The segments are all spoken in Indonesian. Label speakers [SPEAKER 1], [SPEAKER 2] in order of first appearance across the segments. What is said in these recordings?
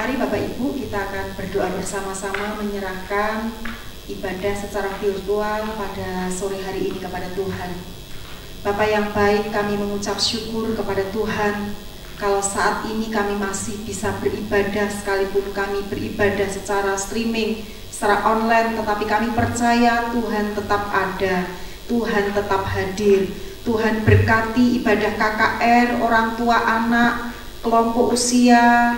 [SPEAKER 1] Mari Bapak Ibu, kita akan berdoa bersama-sama menyerahkan ibadah secara virtual pada sore hari ini kepada Tuhan. Bapak yang baik, kami mengucap syukur kepada Tuhan kalau saat ini kami masih bisa beribadah, sekalipun kami beribadah secara streaming, secara online, tetapi kami percaya Tuhan tetap ada, Tuhan tetap hadir. Tuhan berkati ibadah KKR, orang tua anak, kelompok usia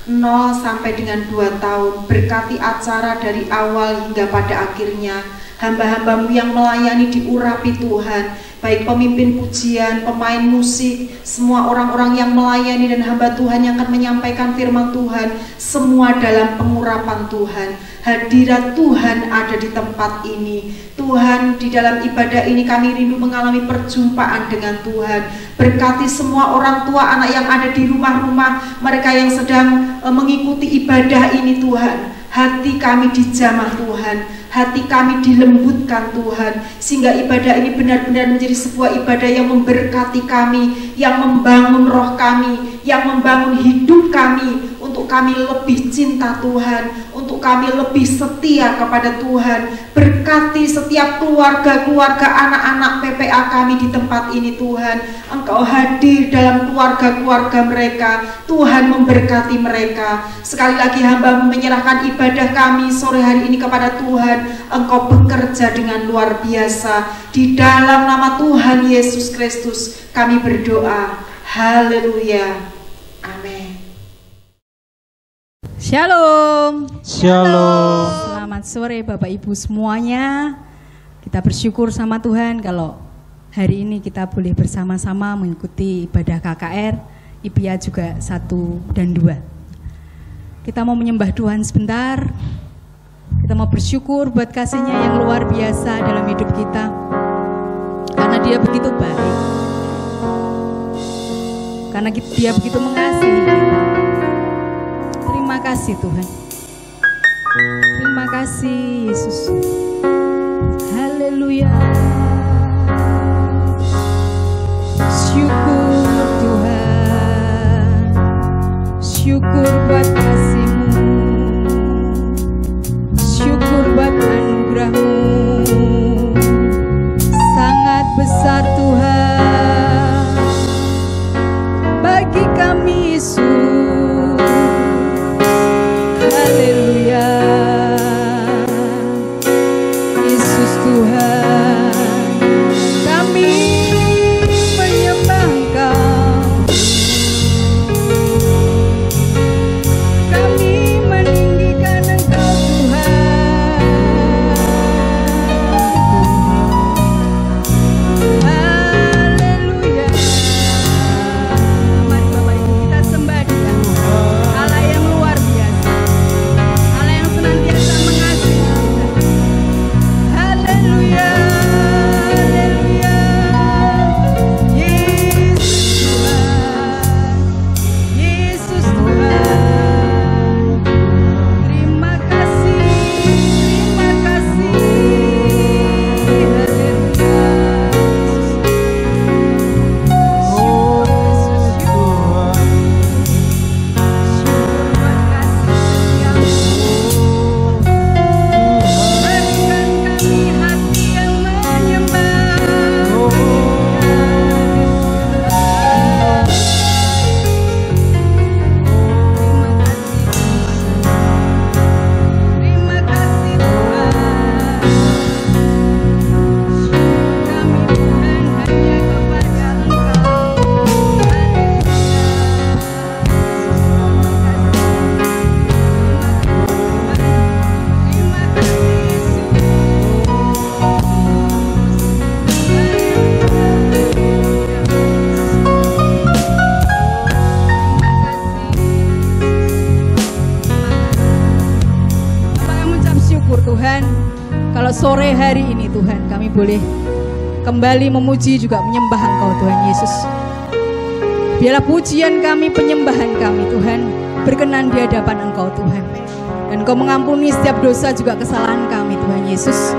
[SPEAKER 1] 0 sampai dengan 2 tahun, berkati acara dari awal hingga pada akhirnya. Hamba-hambamu yang melayani diurapi Tuhan, baik pemimpin pujian, pemain musik, semua orang-orang yang melayani dan hamba Tuhan yang akan menyampaikan firman Tuhan, semua dalam pengurapan Tuhan. Hadirat Tuhan ada di tempat ini. Tuhan, di dalam ibadah ini kami rindu mengalami perjumpaan dengan Tuhan. Berkati semua orang tua anak yang ada di rumah-rumah, mereka yang sedang mengikuti ibadah ini Tuhan. Hati kami dijamah Tuhan, hati kami dilembutkan Tuhan, sehingga ibadah ini benar-benar menjadi sebuah ibadah yang memberkati kami, yang membangun roh kami, yang membangun hidup kami, untuk kami lebih cinta Tuhan, untuk kami lebih setia kepada Tuhan. Berkati setiap keluarga-keluarga anak-anak PPA kami di tempat ini Tuhan. Engkau hadir dalam keluarga-keluarga mereka, Tuhan memberkati mereka. Sekali lagi hamba menyerahkan ibadah kami sore hari ini kepada Tuhan. Engkau bekerja dengan luar biasa. Di dalam nama Tuhan Yesus Kristus kami berdoa. Haleluya. Amin.
[SPEAKER 2] Shalom.
[SPEAKER 3] Shalom.
[SPEAKER 2] Selamat sore Bapak Ibu semuanya. Kita bersyukur sama Tuhan kalau hari ini kita boleh bersama-sama mengikuti ibadah KKR, IPIA juga 1 dan 2. Kita mau menyembah Tuhan sebentar. Kita mau bersyukur buat kasih-Nya yang luar biasa dalam hidup kita. Karena Dia begitu baik. Karena Dia begitu mengasihi kita. Terima kasih Tuhan. Terima kasih Yesus. Haleluya. Syukur Tuhan. Syukur buat kasih-Mu. Syukur buat anugerah-Mu. Sangat besar Tuhan bagi kami Yesus. Haleluya. Yesus Tuhan, kami menyembah Engkau. Kami meninggikan Engkau Tuhan. Haleluya. Mari Bapak Ibu kita sembah Dia, Allah yang luar biasa, Allah yang senantiasa mengasihi kita. Haleluya, haleluya. Yesus Tuhan, Yesus Tuhan. Terima kasih, terima kasih. Haleluya. Syukur Yesus, syukur. Syukur buat kasih setiamu. Berikan kami hati yang menyembah. Terima kasih Tuhan. Kami bukan hanya kepada Engkau. Terima kasih Yesus. Bapak yang mengucap syukur Tuhan, kalau sore hari ini Tuhan kami boleh kembali memuji juga menyembah Engkau Tuhan Yesus. Biarlah pujian kami, penyembahan kami Tuhan berkenan di hadapan Engkau Tuhan. Dan Engkau mengampuni setiap dosa juga kesalahan kami Tuhan Yesus.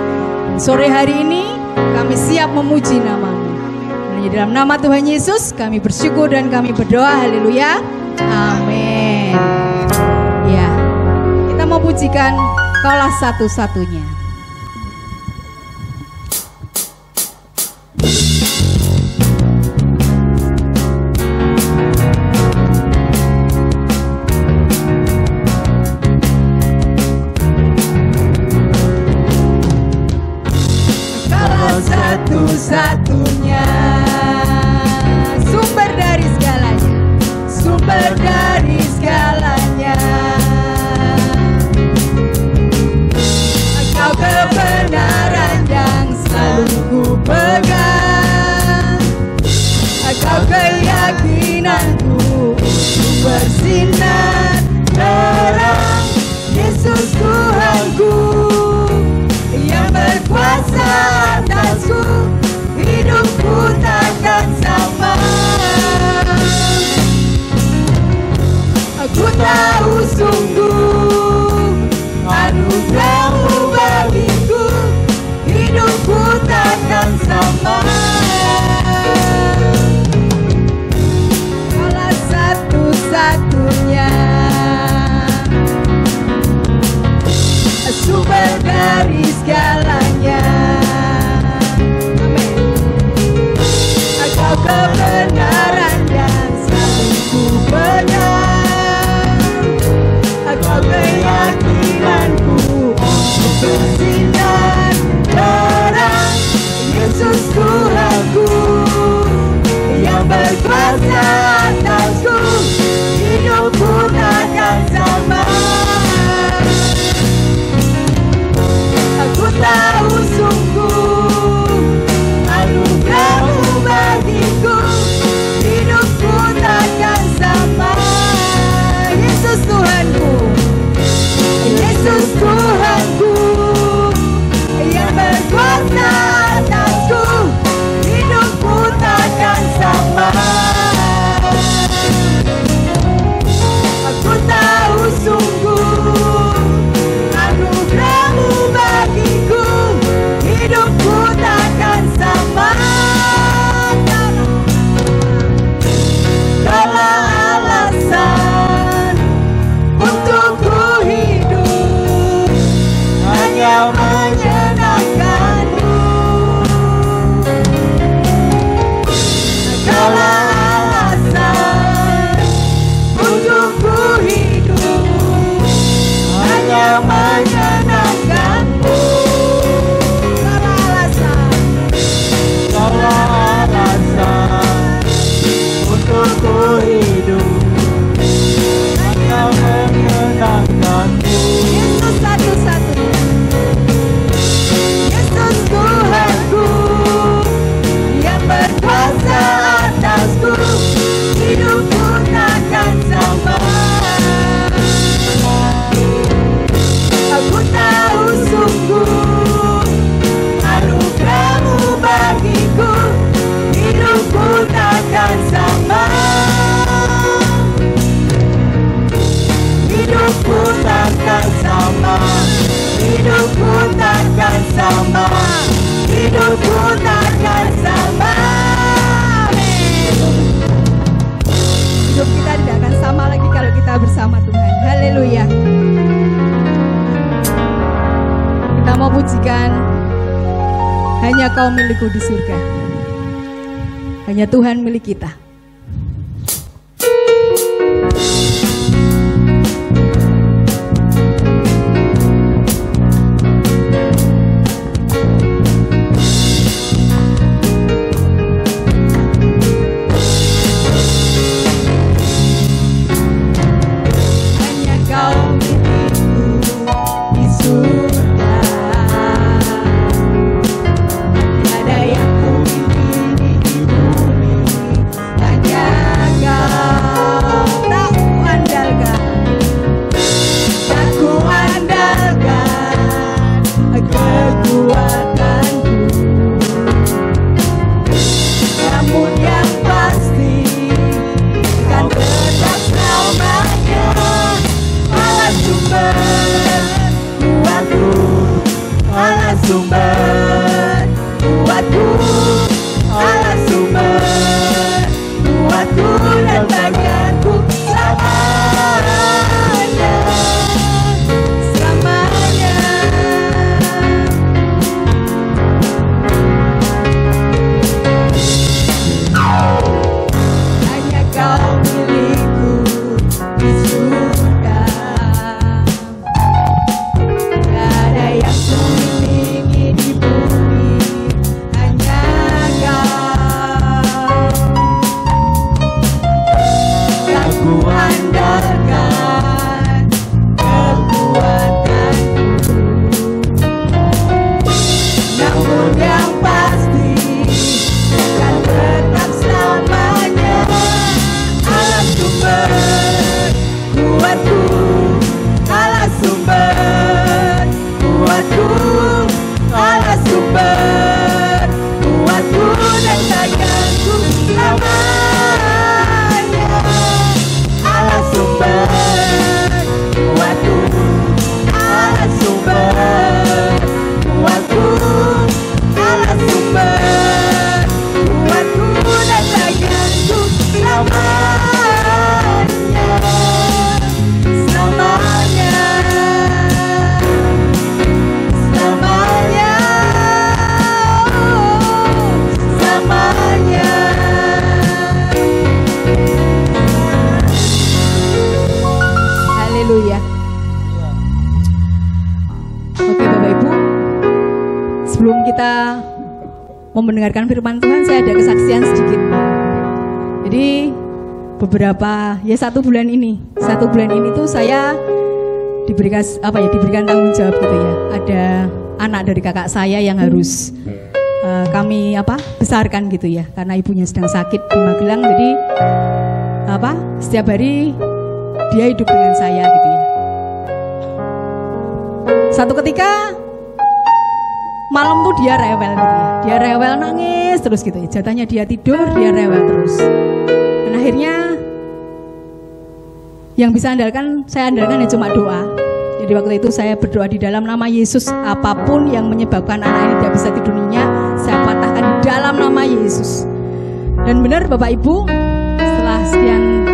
[SPEAKER 2] Dan sore hari ini kami siap memuji nama-Mu. Dan di dalam nama Tuhan Yesus kami bersyukur dan kami berdoa. Haleluya. Amin. memujikan Kaulah satu-satunya. Kaulah satu-satunya, sumber dari segalanya, sumber dari segalanya. Kau kebenaran yang selalu ku pegang, kau keyakinanku bersinar terang. Yesus Tuhanku yang berkuasa atasku, hidupku takkan sama. Aku tahu sungguh anugerah-Mu bagiku, hidupku takkan sama. Kaulah satu-satunya, sumber dari segalanya. Amin. Kau kebenaran yang selalu ku pegang, kau keyakinanku bersinar terang. Yesus Tuhanku yang berkuasa atasku, hidupku takkan sama. Aku tahu sungguh anugerah-Mu bagiku, hidupku takkan sama. Yesus Tuhanku, Yesus Tuhanku yang berkuasa atasku, hidupku takkan sama. Aku tahu sungguh anugerah-Mu bagiku, hidupku takkan sama. Kaulah alasan untuk ku hidup, hanya menyenangkan-Mu. Kaulah alasan untuk ku hidup, hanya menyenangkan-Mu.
[SPEAKER 3] Kaulah alasan untuk ku hidup, hanya menyenangkan-Mu.
[SPEAKER 2] Yesus satu-satunya, Yesus Tuhanku yang berkuasa atasku, hidupku takkan sama. Aku tahu sungguh anugerah-Mu bagiku, hidupku takkan sama. Hidupku takkan sama, hidupku takkan sama, hidupku takkan sama. Amin. Hidup kita tidak akan sama lagi kalau kita bersama Tuhan. Haleluya. Kita mau pujikan hanya Kau milikku di surga, hanya Tuhan milik kita. Hanya Kau milikku di surga, tiada yang ku miliki di bumi. mau mendengarkan firman Tuhan, saya ada kesaksian sedikit. Jadi beberapa, ya 1 bulan ini tuh saya diberikan tanggung jawab gitu ya. Ada anak dari kakak saya yang harus kami besarkan gitu ya, karena ibunya sedang sakit di Magelang. Jadi setiap hari dia hidup dengan saya gitu ya. Satu ketika malam tuh dia rewel gitu ya. Dia rewel nangis terus gitu ya. Jatahnya dia tidur, dia rewel terus. Dan akhirnya yang bisa saya andalkan ya cuma doa. Jadi waktu itu saya berdoa di dalam nama Yesus, apapun yang menyebabkan anak ini tidak bisa tidur nyenyak, saya patahkan di dalam nama Yesus. Dan benar Bapak Ibu, setelah sekian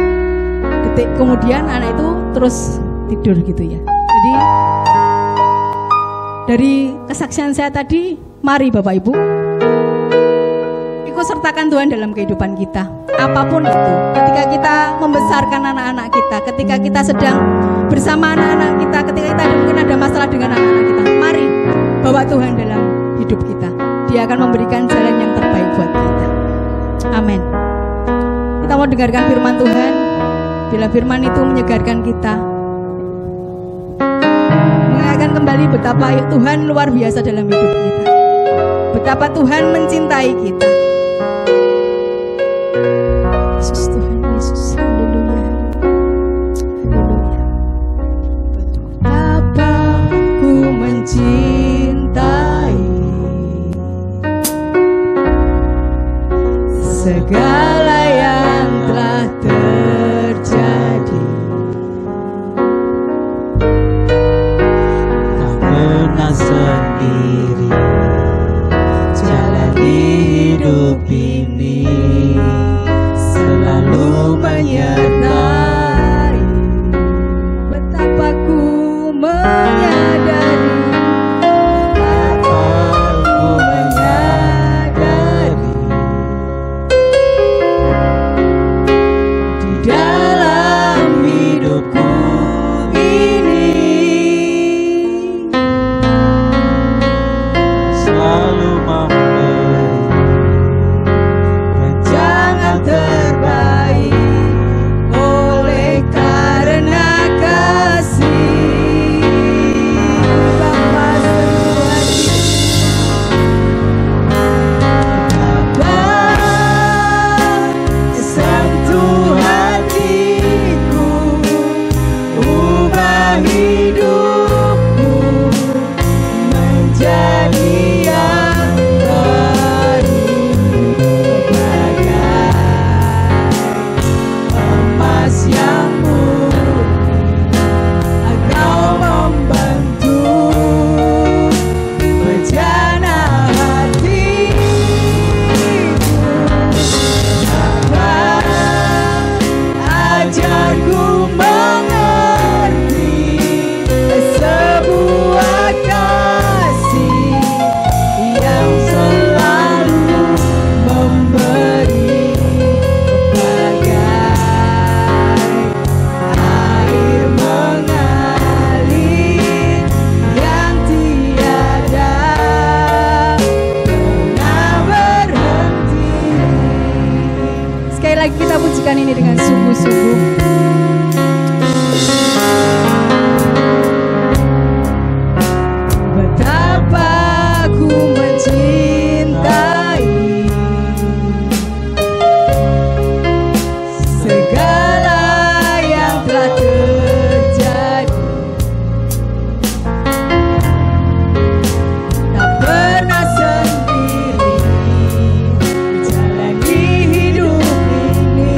[SPEAKER 2] detik kemudian anak itu terus tidur gitu ya. Jadi dari kesaksian saya tadi, mari Bapak Ibu ikut sertakan Tuhan dalam kehidupan kita. Apapun itu, ketika kita membesarkan anak-anak kita, ketika kita sedang bersama anak-anak kita, ketika kita mungkin ada masalah dengan anak-anak kita, mari bawa Tuhan dalam hidup kita. Dia akan memberikan jalan yang terbaik buat kita. Amin. Kita mau dengarkan firman Tuhan. Bila firman itu menyegarkan kita, mengingatkan kembali betapa Tuhan luar biasa dalam hidup kita, betapa Tuhan mencintai kita. Yesus, Tuhan Yesus, haleluya, haleluya. Betapa ku mencintai segala yang telah terjadi.
[SPEAKER 3] Tak pernah sendiri jalani hidup ini, selalu menyertai.
[SPEAKER 2] Betapa ku menyadari,
[SPEAKER 3] Betapa ku menyadari di dalam hidupku ini selalu memberi rancangan terbaik oleh karena kasih Bapa Surgawi. Bapa sentuh hatiku, ubah hidupku menjadi yang baru, bagai emas yang murni. Engkau membentuk bejana hatiku. Bapa, ajarku mengerti sebuah kasih yang selalu memberi, bagai air mengalir yang tiada pernah berhenti.
[SPEAKER 2] sekali lagi kita pujikan ini dengan sungguh-sungguh. Betapa ku mencintai segala yang telah terjadi. Tak pernah sendiri jalani hidup ini,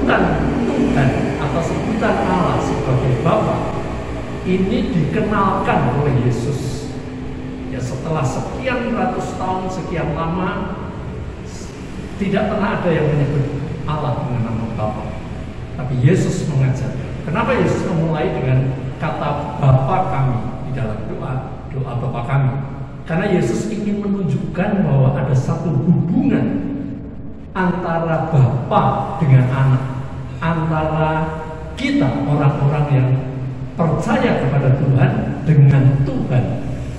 [SPEAKER 4] sebutan Tuhan atau sebutan Allah sebagai Bapa ini dikenalkan oleh Yesus. Ya, setelah sekian ratus tahun, sekian lama, tidak pernah ada yang menyebut Allah dengan nama Bapa. Tapi Yesus mengajarkan. Kenapa Yesus memulai dengan kata Bapa kami di dalam doa Bapa kami? Karena Yesus ingin menunjukkan bahwa ada satu hubungan antara Bapa dengan anak, antara kita orang-orang yang percaya kepada Tuhan dengan Tuhan.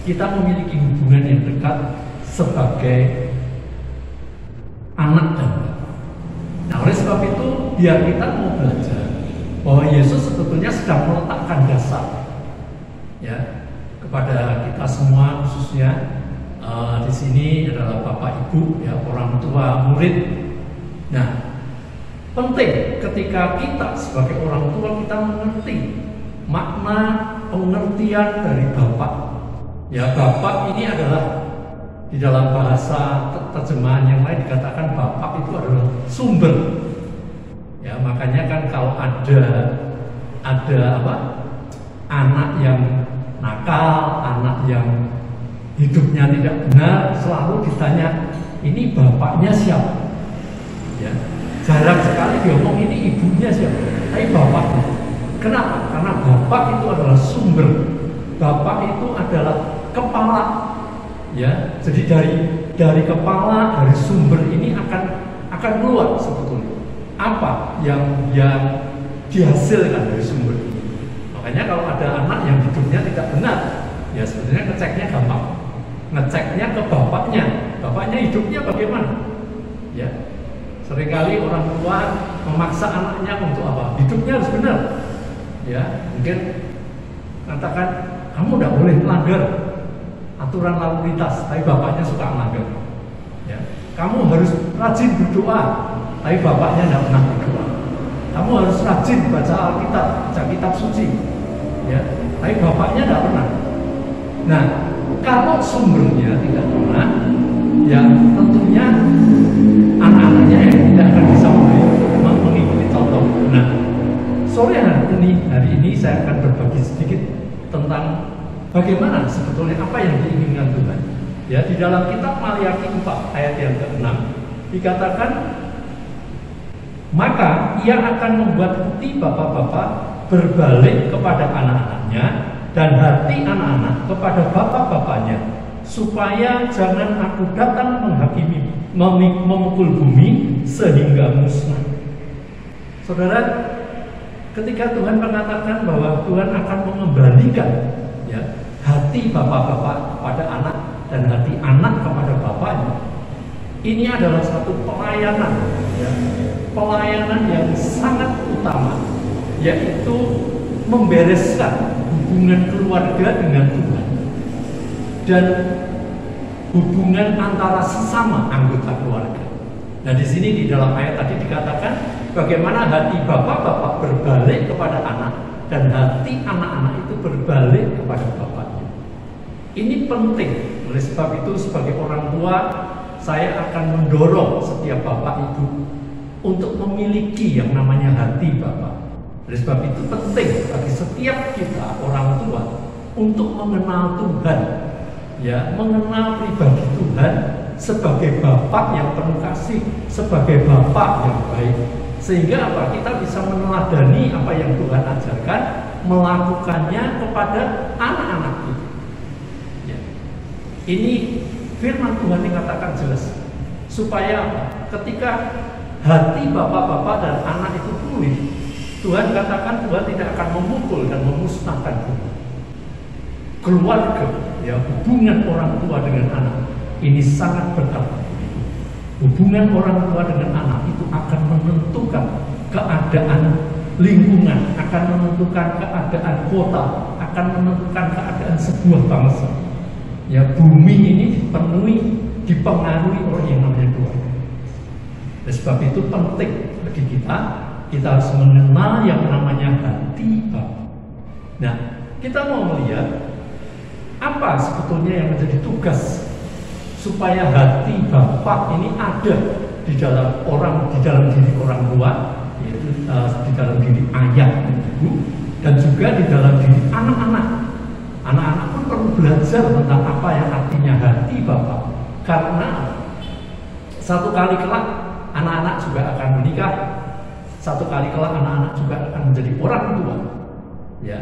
[SPEAKER 4] Kita memiliki hubungan yang dekat sebagai anak dan Bapa. Nah, oleh sebab itu biar kita mau belajar bahwa Yesus sebetulnya sedang meletakkan dasar ya kepada kita semua, khususnya di sini adalah Bapak Ibu, ya, orang tua murid. Nah, penting ketika kita sebagai orang tua kita mengerti makna pengertian dari Bapak. Ya, Bapak ini adalah di dalam bahasa terjemahan yang lain dikatakan Bapak itu adalah sumber. Ya, makanya kan kalau ada anak yang nakal, anak yang hidupnya tidak benar, selalu ditanya, ini bapaknya siapa? Ya, jarang sekali diomong ini ibunya siapa, tapi bapaknya. Kenapa? Karena bapak itu adalah sumber, bapak itu adalah kepala. Ya, jadi dari kepala, dari sumber ini akan keluar sebetulnya apa yang dihasilkan dari sumber ini. Makanya kalau ada anak yang hidupnya tidak benar, ya sebetulnya ngeceknya gampang. Ngeceknya ke bapaknya hidupnya bagaimana? Ya, seringkali orang tua memaksa anaknya untuk apa? Hidupnya harus benar. Ya, mungkin katakan kamu tidak boleh melanggar aturan lalu lintas, tapi bapaknya suka melanggar. Ya, kamu harus rajin berdoa, tapi bapaknya tidak pernah berdoa. Kamu harus rajin baca Alkitab, baca kitab suci. Ya, tapi bapaknya tidak pernah. Nah, kalau sumbernya tidak pernah, ya tentunya anak-anaknya yang tidak akan bisa mengikuti contoh. Nah, sore hari ini saya akan berbagi sedikit tentang bagaimana sebetulnya apa yang diinginkan Tuhan. Ya, di dalam kitab Maliaki 4 ayat yang ke-6 dikatakan, maka ia akan membuat hati bapak-bapak berbalik kepada anak-anaknya dan hati anak-anak kepada bapak-bapaknya, supaya jangan aku datang menghakimi, memukul bumi sehingga musnah. Saudara, ketika Tuhan mengatakan bahwa Tuhan akan mengembalikan ya hati bapak-bapak kepada anak dan hati anak kepada bapaknya, ini adalah satu pelayanan, ya, pelayanan yang sangat utama, yaitu membereskan hubungan keluarga dengan Tuhan dan hubungan antara sesama anggota keluarga. Nah, di sini di dalam ayat tadi dikatakan bagaimana hati bapak-bapak berbalik kepada anak dan hati anak-anak itu berbalik kepada bapaknya. Ini penting. Oleh sebab itu sebagai orang tua saya akan mendorong setiap bapak ibu untuk memiliki yang namanya hati bapak. Oleh sebab itu penting bagi setiap kita orang tua untuk mengenal Tuhan, ya, mengenal pribadi Tuhan sebagai Bapak yang penuh kasih, sebagai Bapak yang baik, sehingga apa? Kita bisa meneladani apa yang Tuhan ajarkan, melakukannya kepada anak-anak kita. Ya. Ini firman Tuhan dikatakan jelas, supaya ketika hati bapak-bapak dan anak itu pulih, Tuhan katakan Tuhan tidak akan memukul dan memusnahkan keluarga, ya, hubungan orang tua dengan anak ini sangat berarti. Hubungan orang tua dengan anak itu akan menentukan keadaan lingkungan, akan menentukan keadaan kota, akan menentukan keadaan sebuah bangsa. Ya, bumi ini dipengaruhi oleh yang namanya keluarga. Oleh sebab itu penting bagi kita harus mengenal yang namanya hati Bapa. Nah, kita mau melihat apa sebetulnya yang menjadi tugas supaya hati Bapa ini ada di dalam diri orang tua yaitu di dalam diri ayah dan ibu, dan juga di dalam diri anak-anak. Anak-anak pun perlu belajar tentang apa yang artinya hati Bapa, karena satu kali kelak anak-anak juga akan menikah, satu kali kelak anak-anak juga akan menjadi orang tua. Ya,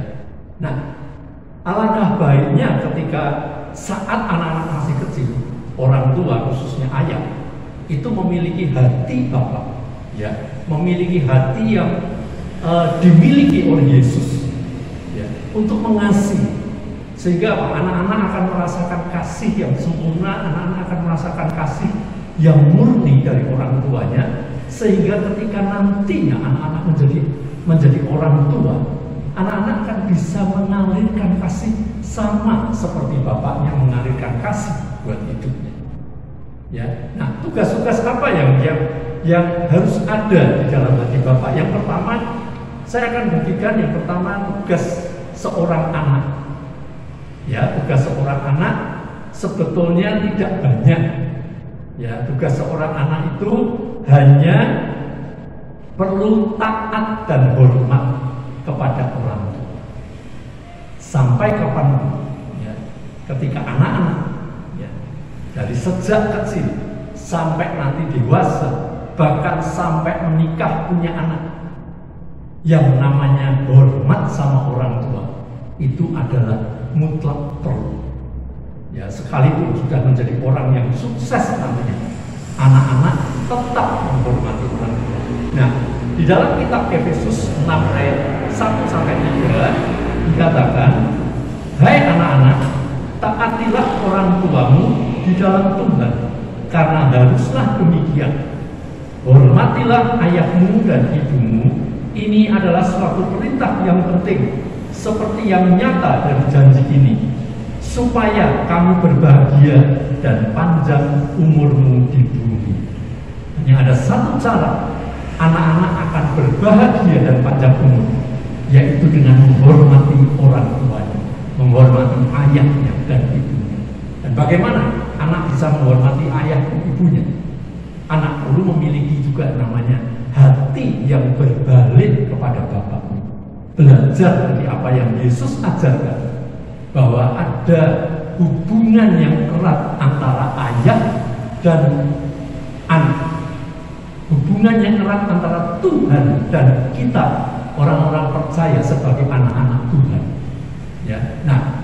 [SPEAKER 4] nah alangkah baiknya ketika saat anak-anak masih kecil, orang tua khususnya ayah itu memiliki hati Bapa, ya, memiliki hati yang dimiliki oleh Yesus, ya, untuk mengasihi, sehingga anak-anak akan merasakan kasih yang sempurna, anak-anak akan merasakan kasih yang murni dari orang tuanya, sehingga ketika nantinya anak-anak menjadi orang tua, anak-anak akan bisa mengalirkan kasih sama seperti bapaknya mengalirkan kasih buat hidupnya. Ya, nah tugas-tugas apa yang harus ada di dalam hati Bapak? Yang pertama, saya akan bagikan yang pertama tugas seorang anak. Ya, tugas seorang anak sebetulnya tidak banyak. Ya, tugas seorang anak itu hanya perlu taat dan hormat kepada orang tua. Sampai kapan? Ya, ketika anak-anak, ya, dari sejak kecil sampai nanti dewasa, bahkan sampai menikah punya anak, yang namanya hormat sama orang tua itu adalah mutlak perlu. Ya, sekalipun sudah menjadi orang yang sukses nantinya, anak-anak tetap menghormati orang tua. Nah, di dalam kitab Efesus 6 ayat 1-3 dikatakan, hai anak-anak, taatilah orang tuamu di dalam Tuhan, karena haruslah demikian. Hormatilah ayahmu dan ibumu. Ini adalah suatu perintah yang penting, seperti yang nyata dari janji ini, supaya kamu berbahagia dan panjang umurmu di bumi. Hanya ada satu cara anak-anak akan berbahagia dan panjang umur, yaitu dengan menghormati orang tuanya, menghormati ayahnya dan ibunya. Dan bagaimana anak bisa menghormati ayah dan ibunya? Anak perlu memiliki juga namanya hati yang berbalik kepada bapaknya. Belajar dari apa yang Yesus ajarkan, bahwa ada hubungan yang erat antara ayah dan anak, hubungan yang erat antara Tuhan dan kita, orang-orang percaya sebagai anak-anak Tuhan. Ya, nah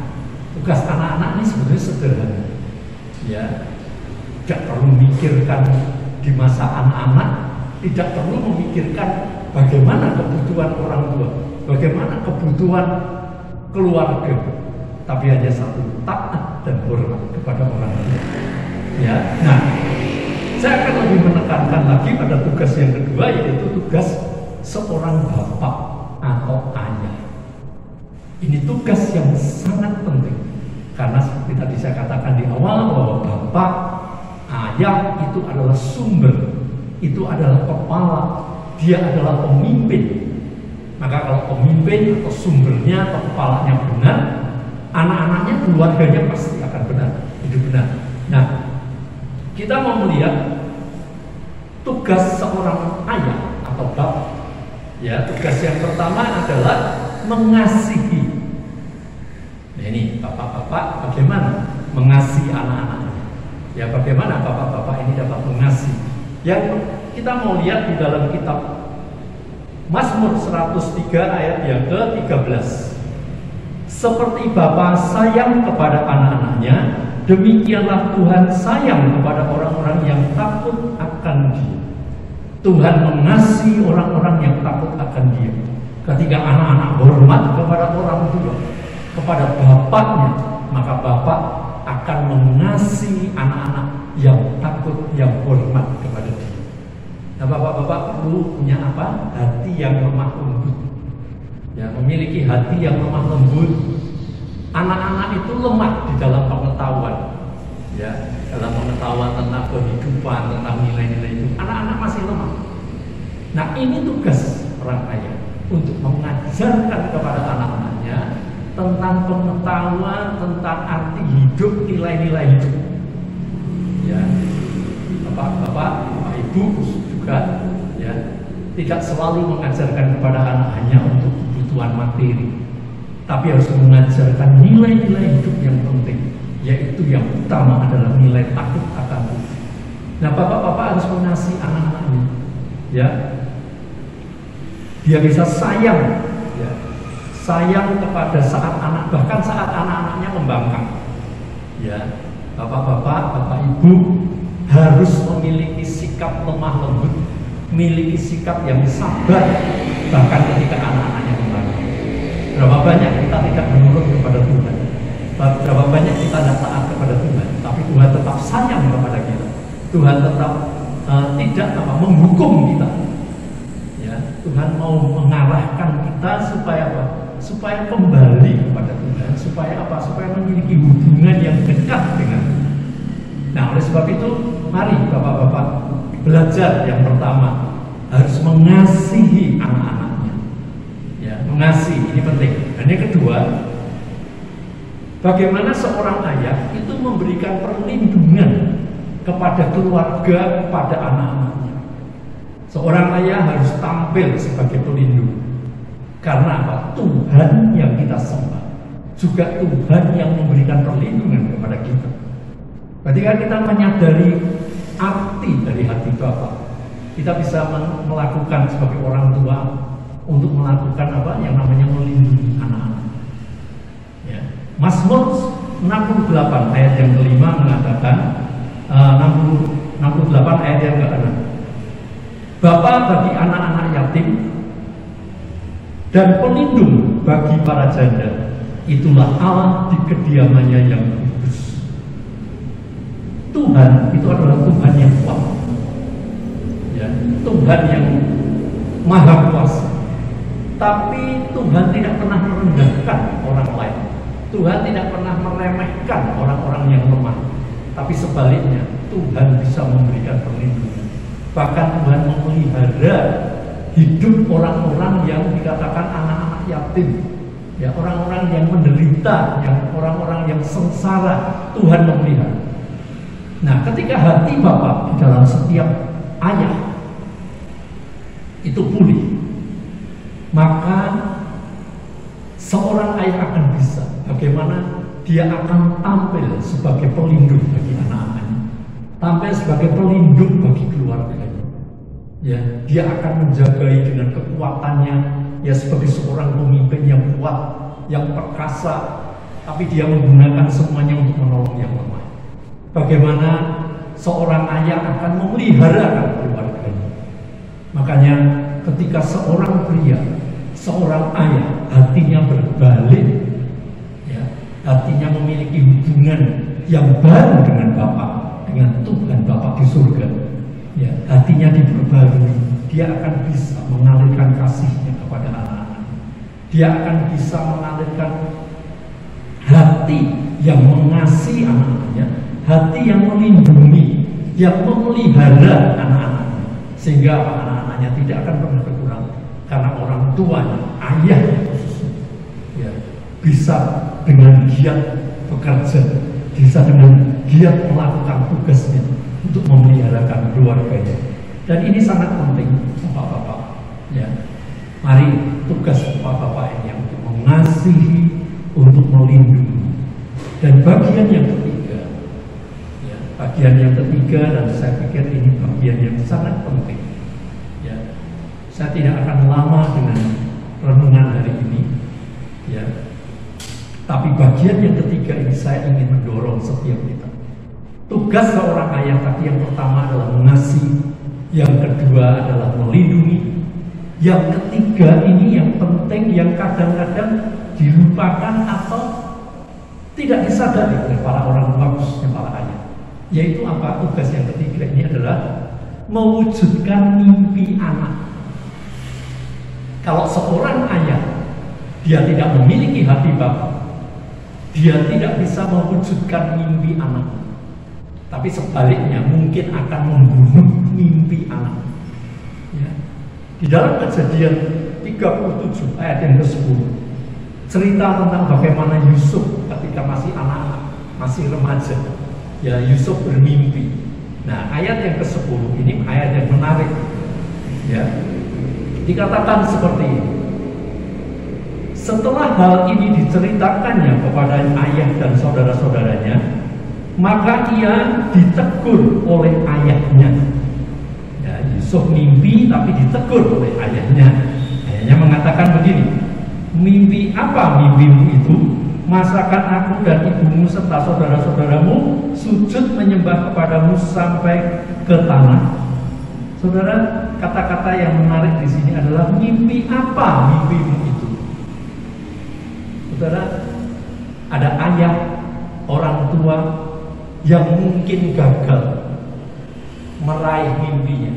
[SPEAKER 4] tugas anak-anak ini sebenarnya sederhana. Ya, tidak perlu memikirkan di masa anak-anak, tidak perlu memikirkan bagaimana kebutuhan orang tua, bagaimana kebutuhan keluarga, tapi hanya satu, taat dan hormat kepada orang tua. Ya, nah saya akan lebih menekankan lagi pada tugas yang kedua, yaitu tugas seorang bapak atau ayah. Ini tugas yang sangat penting, karena seperti tadi saya katakan di awal bahwa bapak, ayah itu adalah sumber, itu adalah kepala, dia adalah pemimpin. Maka kalau pemimpin atau sumbernya atau kepalanya benar, anak-anaknya, keluarganya pasti akan benar, hidup benar. Nah, kita mau melihat tugas seorang ayah atau bapak. Ya, tugas yang pertama adalah mengasihi. Nah, ini bapak-bapak bagaimana mengasihi anak-anaknya? Ya, bagaimana bapak-bapak ini dapat mengasihi? Yang kita mau lihat di dalam kitab Mazmur 103 ayat yang ke-13. Seperti Bapa sayang kepada anak-anaknya, demikianlah Tuhan sayang kepada orang-orang yang takut akan Dia. Tuhan mengasihi orang-orang yang takut akan Dia. Ketika anak-anak hormat kepada orang tua, kepada bapaknya, maka bapak akan mengasihi anak-anak yang takut, yang hormat kepada Dia. Nah, bapak-bapak perlu punya apa? Hati yang lemah lembut. Ya, memiliki hati yang lemah lembut. Anak-anak itu lemah di dalam pengetahuan, ya, dalam pengetahuan tentang kehidupan, tentang nilai-nilai itu. Anak-anak masih lemah. Nah, ini tugas orang ayah untuk mengajarkan kepada anak-anaknya tentang pengetahuan, tentang arti hidup, nilai-nilai hidup. Ya, bapak-bapak, ibu juga, ya, tidak selalu mengajarkan kepada anak hanya untuk kebutuhan materi, tapi harus mengajarkan nilai-nilai hidup yang penting, yaitu yang utama adalah nilai takut akan Tuhan. Nah, bapak-bapak harus mengasihi anak-anaknya, ya. Dia bisa sayang, ya. Sayang kepada saat anak, bahkan saat anak-anaknya membangkang, ya. Bapak-bapak, bapak ibu harus memiliki sikap lemah lembut, memiliki sikap yang sabar, bahkan ketika anak-anaknya membangkang. Berapa banyak kita tidak menurut kepada Tuhan, berapa banyak kita tidak taat kepada Tuhan, tapi Tuhan tetap sayang kepada kita. Tuhan tetap tidak menghukum kita. Ya, Tuhan mau mengarahkan kita supaya apa? Supaya kembali kepada Tuhan, supaya apa? Supaya memiliki hubungan yang dekat dengan Tuhan. Nah, oleh sebab itu, mari bapak-bapak belajar yang pertama harus mengasihi anak-anaknya. Ya, mengasihi ini penting. Dan yang kedua, bagaimana seorang ayah itu memberikan perlindungan kepada keluarga, kepada anak-anaknya. Seorang ayah harus tampil sebagai pelindung. Karena apa? Tuhan yang kita sembah, juga Tuhan yang memberikan perlindungan kepada kita. Ketika kita menyadari arti dari hati Bapa, kita bisa melakukan sebagai orang tua untuk melakukan apa yang namanya melindungi anak-anak. Ya. Mazmur 68 ayat yang kelima mengatakan 68 ayat yang ke-6. Bapa bagi anak-anak yatim dan pelindung bagi para janda, itulah Allah di kediamannya yang kudus. Tuhan itu adalah Tuhan yang kuat, ya, Tuhan yang maha kuasa. Tapi Tuhan tidak pernah merendahkan orang lain. Tuhan tidak pernah meremehkan orang-orang yang lemah. Tapi sebaliknya, Tuhan bisa memberikan perlindungan. Bahkan Tuhan memelihara hidup orang-orang yang dikatakan anak-anak yatim, ya, orang-orang yang menderita, yang orang-orang yang sengsara, Tuhan memelihara. Nah, ketika hati Bapak di dalam setiap ayah itu pulih, maka seorang ayah akan bisa bagaimana dia akan tampil sebagai pelindung bagi anak-anaknya, tampil sebagai pelindung bagi keluarganya. Ya, dia akan menjagai dengan kekuatannya, ya, sebagai seorang pemimpin yang kuat, yang perkasa, tapi dia menggunakan semuanya untuk menolong yang lemah. Bagaimana seorang ayah akan memelihara keluarganya. Makanya ketika seorang pria, seorang ayah hatinya berbalik, ya, hatinya memiliki hubungan yang baru dengan Bapa, dengan Tuhan Bapa di surga, ya, hatinya diperbarui, dia akan bisa mengalirkan kasihnya kepada anak-anak. Dia akan bisa mengalirkan hati yang mengasihi anak-anaknya, hati yang melindungi, yang memelihara anak-anaknya, sehingga anak-anaknya tidak akan pernah berkurang. Karena orang tuanya, ayah khususnya, ya, bisa dengan giat bekerja, bisa dengan giat melakukan tugasnya untuk memeliharakan keluarganya. Dan ini sangat penting, bapak-bapak. Ya, mari tugas bapak-bapak ini yang untuk mengasihi, untuk melindungi. Dan bagian yang ketiga, ya, bagian yang ketiga, dan saya pikir ini bagian yang sangat penting. Ya, saya tidak akan lama dengan renungan hari ini, ya. Tapi bagian yang ketiga ini saya ingin mendorong setiap kita. Tugas seorang ayah tadi yang pertama adalah mengasihi, yang kedua adalah melindungi, yang ketiga ini yang penting, yang kadang-kadang dilupakan atau tidak disadari oleh para orang tua, khususnya para ayah. Yaitu apa? Tugas yang ketiga ini adalah mewujudkan mimpi anak. Kalau seorang ayah dia tidak memiliki hati bapa, dia tidak bisa mewujudkan mimpi anak. Tapi sebaliknya mungkin akan membunuh mimpi anak. Ya. Di dalam Kejadian 37 ayat yang ke-10, cerita tentang bagaimana Yusuf ketika masih anak-anak, masih remaja, ya, Yusuf bermimpi. Nah, ayat yang ke-10 ini ayat yang menarik. Ya. Dikatakan seperti ini. Setelah hal ini diceritakannya kepada ayah dan saudara-saudaranya, maka ia ditegur oleh ayahnya. Ya, Yusuf mimpi tapi ditegur oleh ayahnya. Ayahnya mengatakan begini, mimpi apa mimpimu itu? Masakan aku dan ibumu serta saudara-saudaramu sujud menyembah kepadamu sampai ke tanah. Saudara, kata-kata yang menarik di sini adalah mimpi apa mimpimu itu? Saudara, ada ayah, orang tua yang mungkin gagal meraih mimpinya.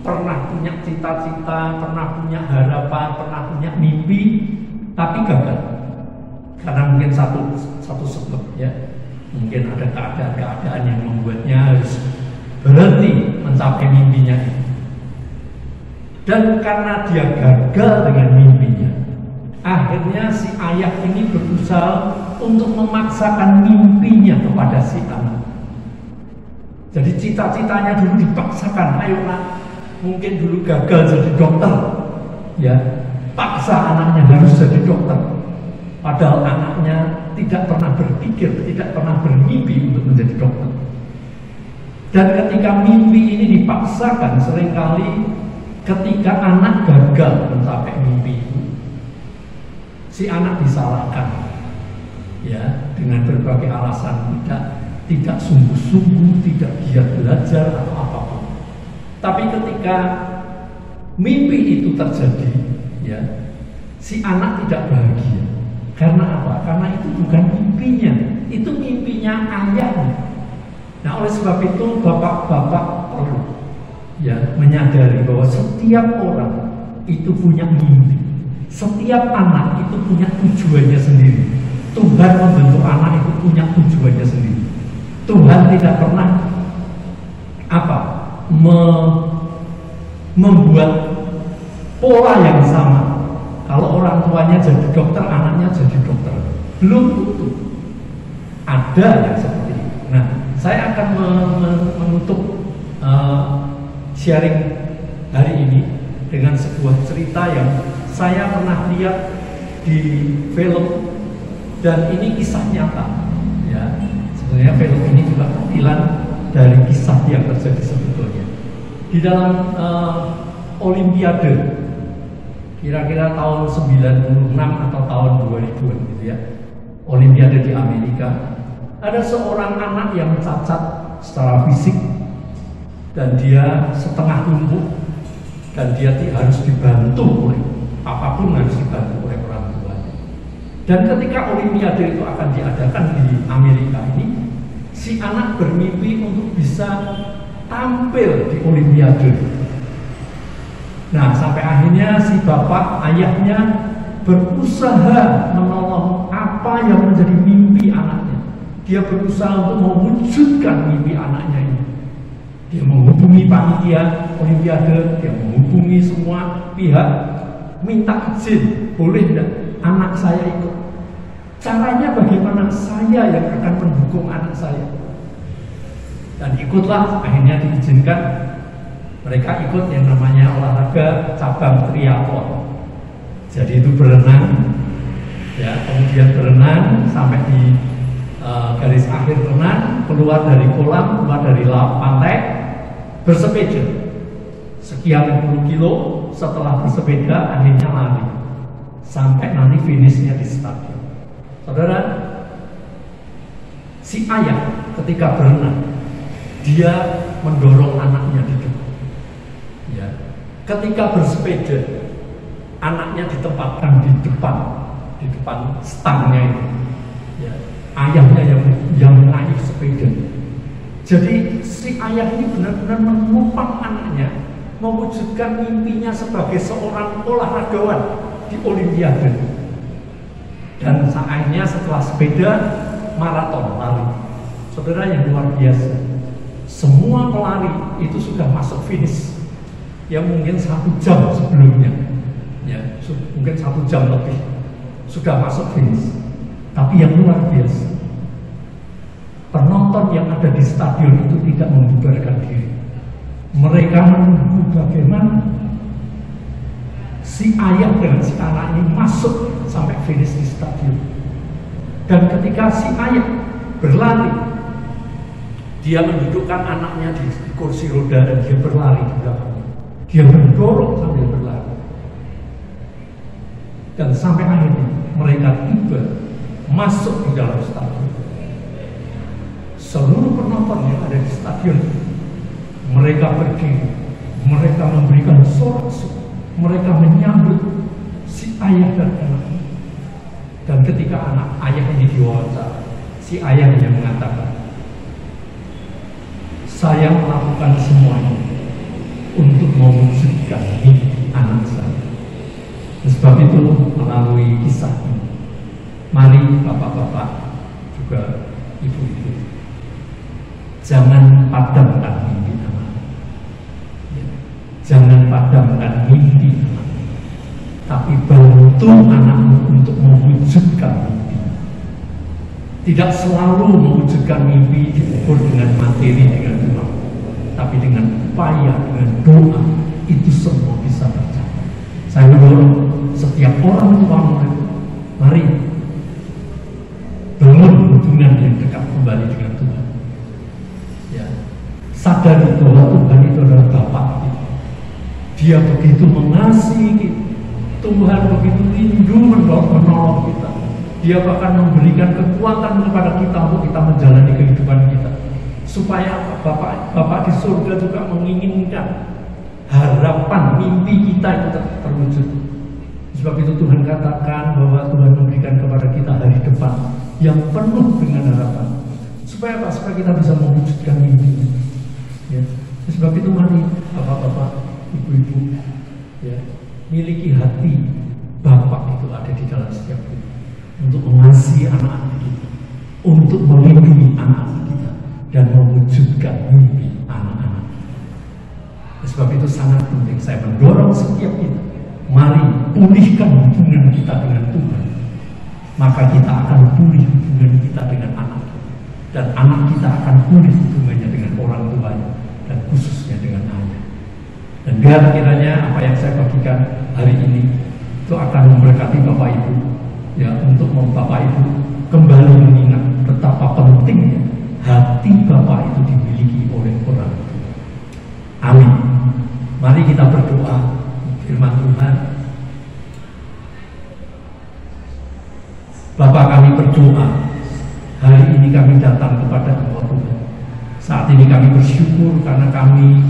[SPEAKER 4] Pernah punya cita-cita, pernah punya harapan, pernah punya mimpi, tapi gagal. Karena mungkin satu sebab, ya, mungkin ada keadaan yang membuatnya harus berhenti mencapai mimpinya. Dan karena dia gagal dengan mimpinya, akhirnya si ayah ini berusaha untuk memaksakan mimpinya kepada si anak. Jadi cita-citanya dulu dipaksakan, ayo nak, mungkin dulu gagal jadi dokter, ya, paksa anaknya harus jadi dokter. Padahal anaknya tidak pernah berpikir, tidak pernah bermimpi untuk menjadi dokter. Dan ketika mimpi ini dipaksakan, seringkali ketika anak gagal mencapai mimpi itu, si anak disalahkan, ya, dengan berbagai alasan, tidak sungguh-sungguh, tidak giat belajar atau apapun. Tapi ketika mimpi itu terjadi, ya, si anak tidak bahagia. Karena apa? Karena itu bukan mimpinya, itu mimpinya ayahnya. Nah, oleh sebab itu bapak-bapak perlu, ya, menyadari bahwa setiap orang itu punya mimpi. Setiap anak itu punya tujuannya sendiri. Tuhan membentuk anak itu punya tujuannya sendiri. Tuhan tidak pernah membuat pola yang sama. Kalau orang tuanya jadi dokter, anaknya jadi dokter. Belum tentu. Ada yang seperti itu. Nah, saya akan menutup sharing hari ini dengan sebuah cerita yang saya pernah lihat di film, dan ini kisah nyata. Ya, sebenarnya film ini juga kumpulan dari kisah yang terjadi sebetulnya. Di dalam Olimpiade, kira-kira tahun 96 atau tahun 2000 gitu ya, Olimpiade di Amerika, ada seorang anak yang cacat secara fisik dan dia setengah lumpuh, dan dia harus dibantu oleh apapun, harus dibantu oleh orang tuanya. Dan ketika Olimpiade itu akan diadakan di Amerika ini, si anak bermimpi untuk bisa tampil di Olimpiade. Nah, sampai akhirnya si bapak, ayahnya, berusaha menolong apa yang menjadi mimpi anaknya. Dia berusaha untuk mewujudkan mimpi anaknya ini. Dia menghubungi panitia Olimpiade, dia menghubungi semua pihak, minta izin, boleh tidak anak saya ikut? Caranya bagaimana? Saya yang akan mendukung anak saya. Dan ikutlah, akhirnya diizinkan. Mereka ikut yang namanya olahraga cabang triathlon. Jadi itu berenang, ya, kemudian berenang sampai di garis akhir renang, keluar dari kolam, keluar dari pantai, bersepeda sekian puluh kilo. Setelah bersepeda, akhirnya lari sampai nanti finishnya di stadion. Saudara, si ayah ketika berenang, dia mendorong anaknya di depan. Ya. Ketika bersepeda, anaknya ditempatkan di depan stangnya itu. Ya. Ayahnya yang mengayuh sepeda. Jadi si ayah ini benar-benar menopang anaknya, mewujudkan mimpinya sebagai seorang olahragawan di Olimpiade. Dan akhirnya setelah sepeda, maraton lari. Saudara, yang luar biasa, semua pelari itu sudah masuk finish yang mungkin 1 jam sebelumnya, ya, mungkin 1 jam lebih sudah masuk finish. Tapi yang luar biasa, penonton yang ada di stadion itu tidak membubarkan diri. Mereka menunggu bagaimana si ayah dengan si anak ini masuk sampai finish di stadion. Dan ketika si ayah berlari, dia mendudukkan anaknya di kursi roda dan dia berlari di belakangnya. Dia mendorong sambil berlari. Dan sampai akhirnya mereka tiba masuk di dalam stadion. Seluruh penonton yang ada di stadion, mereka berdiri, mereka memberikan sorak-sorai, mereka menyambut si ayah dan anaknya. Dan ketika anak ayah ini diwawancara, si ayah yang mengatakan, saya melakukan semuanya untuk mewujudkan mimpi anak saya. Sebab itu melalui kisah ini, mari bapak-bapak juga ibu-ibu, jangan padamkan mimpi anak. Jangan padamkan mimpi anak, tapi bantu anakmu untuk mewujudkan mimpi. Tidak selalu mewujudkan mimpi diukur dengan materi, dengan uang, tapi dengan upaya, dengan doa, itu semua bisa tercapai. Saya mendorong setiap orang tua murid, mari bangun hubungan yang dekat kembali dengan Tuhan. Ya, sadari bahwa Tuhan itu adalah Bapa kita. Dia begitu mengasihi kita. Tuhan begitu rindu menolong kita. Dia bahkan memberikan kekuatan kepada kita untuk kita menjalani kehidupan kita. Supaya Bapak di surga juga menginginkan harapan, mimpi kita itu terwujud. Sebab itu Tuhan katakan bahwa Tuhan memberikan kepada kita hari depan yang penuh dengan harapan. Supaya apa? Supaya kita bisa mewujudkan mimpi. Ya. Sebab itu mari Bapak-bapak, ibu-ibu, ya, miliki hati Bapak itu ada di dalam setiap kita. Untuk mengasihi anak-anak kita, untuk melindungi anak-anak kita, dan mewujudkan mimpi anak-anak kita. Sebab itu sangat penting saya mendorong setiap kita, mari pulihkan hubungan kita dengan Tuhan. Maka kita akan pulih hubungan kita dengan anak kita, dan anak kita akan pulih hubungannya dengan orang tuanya, dan khususnya dengan ayah. Dan biar kiranya apa yang saya bagikan hari ini itu akan memberkati Bapak Ibu, ya, untuk Bapak Ibu kembali mengingat betapa pentingnya hati Bapak itu dimiliki oleh orang tua. Amin. Mari kita berdoa firman Tuhan. Bapa, kami berdoa hari ini kami datang kepada Engkau Tuhan. Saat ini kami bersyukur karena kami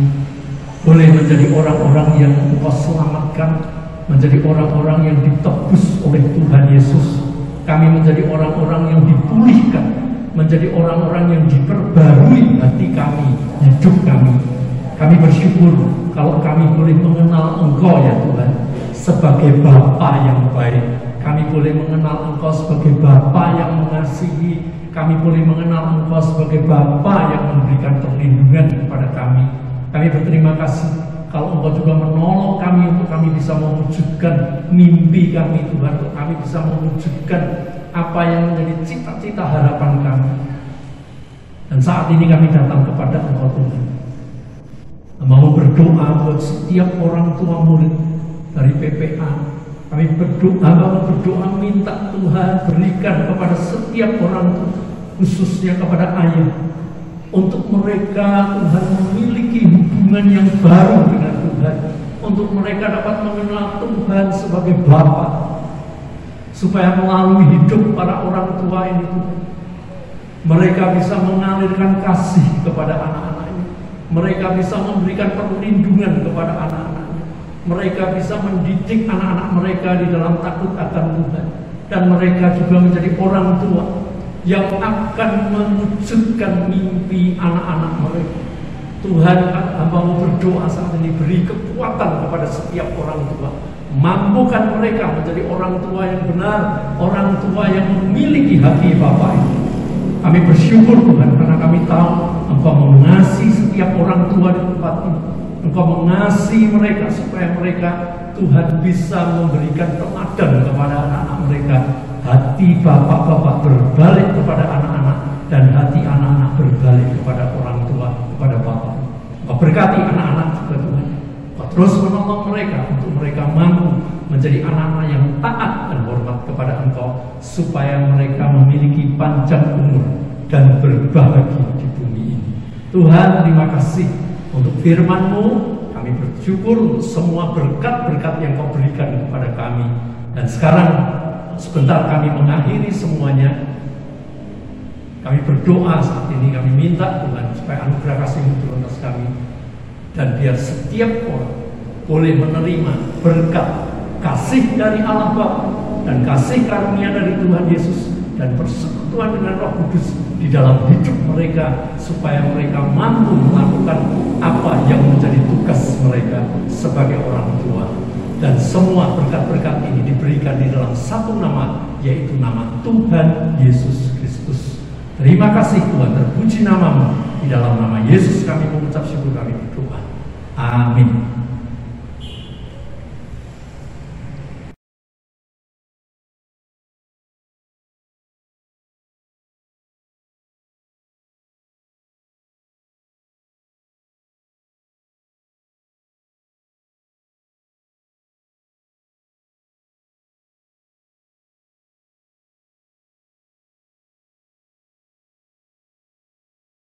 [SPEAKER 4] boleh menjadi orang-orang yang Engkau selamatkan, menjadi orang-orang yang ditebus oleh Tuhan Yesus. Kami menjadi orang-orang yang dipulihkan, menjadi orang-orang yang diperbarui hati kami, hidup kami. Kami bersyukur kalau kami boleh mengenal Engkau ya Tuhan sebagai Bapa yang baik. Kami boleh mengenal Engkau sebagai Bapa yang mengasihi. Kami boleh mengenal Engkau sebagai Bapa yang memberikan perlindungan kepada kami. Kami berterima kasih kalau Engkau juga menolong kami untuk kami bisa mewujudkan mimpi kami Tuhan, untuk kami bisa mewujudkan apa yang menjadi cita-cita harapan kami. Dan saat ini kami datang kepada Engkau Tuhan, mau berdoa buat setiap orang tua murid dari PPA. Kami berdoa minta Tuhan berikan kepada setiap orang tua, khususnya kepada ayah, untuk mereka Tuhan memiliki hubungan yang baru dengan Tuhan, untuk mereka dapat mengenal Tuhan sebagai Bapa, supaya melalui hidup para orang tua ini Tuhan, mereka bisa mengalirkan kasih kepada anak-anaknya, mereka bisa memberikan perlindungan kepada anak-anaknya, mereka bisa mendidik anak-anak mereka di dalam takut akan Tuhan, dan mereka juga menjadi orang tua yang akan mewujudkan mimpi anak-anak mereka. Tuhan, hamba mau berdoa saat ini, beri kekuatan kepada setiap orang tua, mampukan mereka menjadi orang tua yang benar, orang tua yang memiliki hati Bapa itu. Kami bersyukur Tuhan karena kami tahu Engkau mengasihi setiap orang tua di tempat ini. Engkau mengasihi mereka supaya mereka Tuhan bisa memberikan teladan kepada anak-anak mereka. Hati bapak-bapak berbalik kepada anak-anak, dan hati anak-anak berbalik kepada orang tua, kepada bapak. Engkau berkati anak-anak juga Tuhan. Engkau terus menolong mereka untuk mereka mampu menjadi anak-anak yang taat dan hormat kepada Engkau, supaya mereka memiliki panjang umur dan berbahagia di bumi ini. Tuhan, terima kasih untuk firman-Mu. Kami bersyukur untuk semua berkat-berkat yang Kau berikan kepada kami. Dan sekarang sebentar kami mengakhiri semuanya. Kami berdoa saat ini, kami minta Tuhan supaya anugerah kasih-Mu turun atas kami, dan biar setiap orang boleh menerima berkat kasih dari Allah Bapa dan kasih karunia dari Tuhan Yesus dan persekutuan dengan Roh Kudus di dalam hidup mereka, supaya mereka mampu melakukan apa yang menjadi tugas mereka sebagai orang tua. Dan semua berkat-berkat ini diberikan di dalam satu nama, yaitu nama Tuhan Yesus Kristus. Terima kasih Tuhan, terpuji nama-Mu. Di dalam nama Yesus kami mengucap syukur, kami berdoa. Amin.